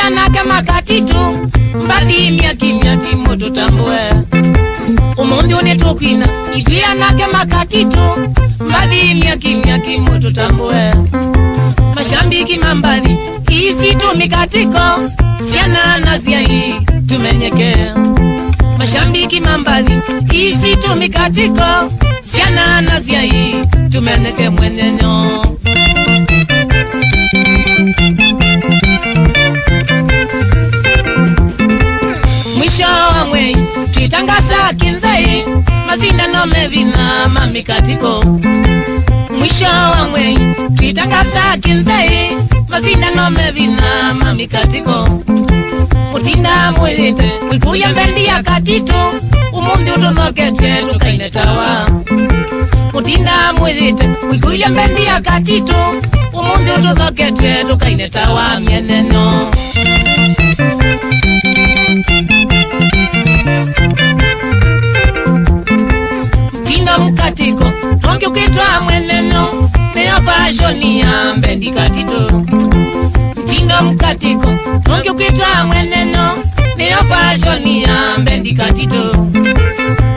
Iviana kama katitu mbadi miaki moto tambue umundi unetu kwina. Iviana kama katitu mbadi miaki moto tambue mashambiki mambani isi tumikatiko siana nazia hii tumenyeke. Mashambiki mambani isi tumikatiko siana nazia hii tumenyeke mwenyenyo. Mwisho wa mwei tuitangasa kinzei mazinda no mevina mamikatiko. Mwisho wa mwei tuitangasa kinzei mazinda no mevina mamikatiko. Mutinda mwelete wikuya mbendi ya katito umundi utunoketwe tukainetawa. Mutinda mwelete wikuya mbendi ya katito umundi utunoketwe tukainetawa mieneno. Mtindo mkatiko hongi ukitwa mweneno neo fashoni ya mbendi katito. Mtindo mkatiko hongi ukitwa mweneno neo fashoni ya mbendi katito.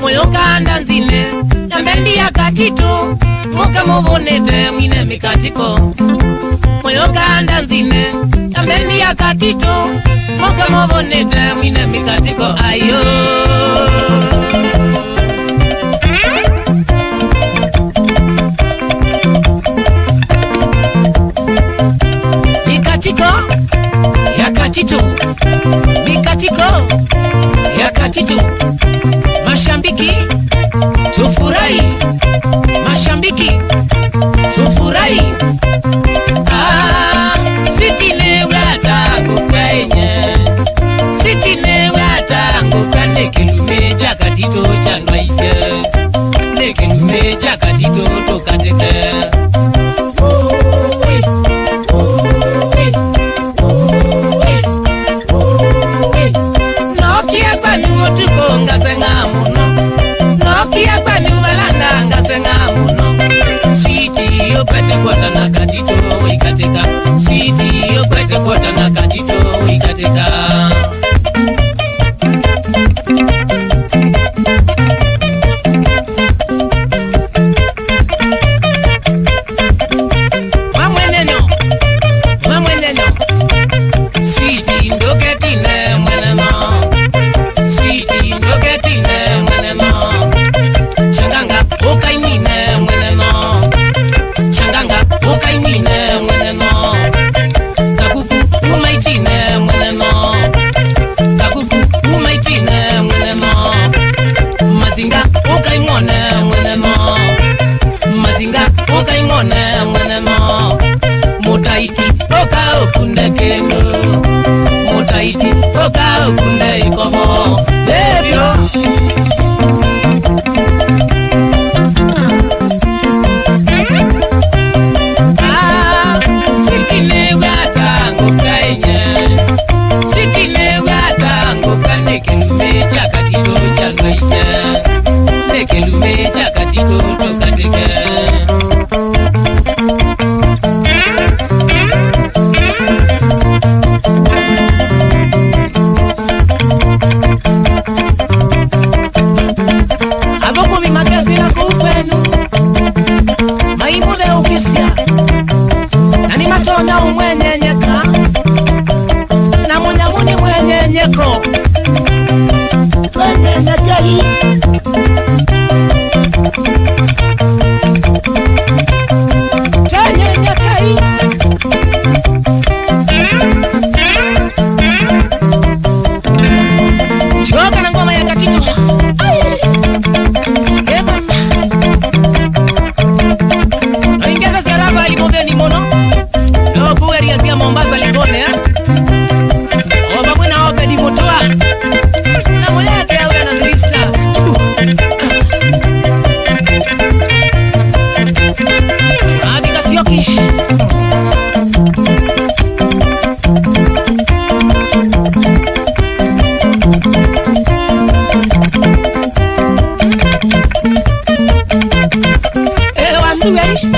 Moyo kanda nzine ya mbendi ya katito muka mubonete mwine mikatiko. Moyo kanda nzine ya mbendi ya katito muka mubonete mwine mikatiko. Ayo mikatiko ya katito. Mashambiki tufurahi, mashambiki tufurahi. Sitine watangu kwenye, sitine watangu kane kilume cha katito cha nwaise, ne kilume cha katito tokateke. Nokia kwa nyubalanda ngasenga muno. Sweetie yo kwete kwata na katito wikateka. Sweetie yo kwete kwata na katito wikateka. Mamweneno Sweetie ndoketine mweneno. Sweetie ndoketine mweneno. Changanga ukainine mweneno. Changanga ukainine mweneno. Kakufu umaitine mweneno. Kakufu umaitine mweneno. Mazinga ukaimone mweneno. Mazinga ukaimone mweneno. Mutaiti oka okunde kendo. Mutaiti oka okunde ikoho. Ebyo sitine watangu kwenye, sitine watangu kane kilume cha katito cha nwaise, ne kilume cha katito tokateke. Na umwenye nyeka na munyamuni mwenye nyeko mwenye nyekei tenye nyekei choka na ngoma ya katito. Ingeza zaraba imodeni mono kuweria zia Mombasa Likone oba mwena ope di motoa na mweleke ya wena Dristas Abika Sioki Ewa mduwei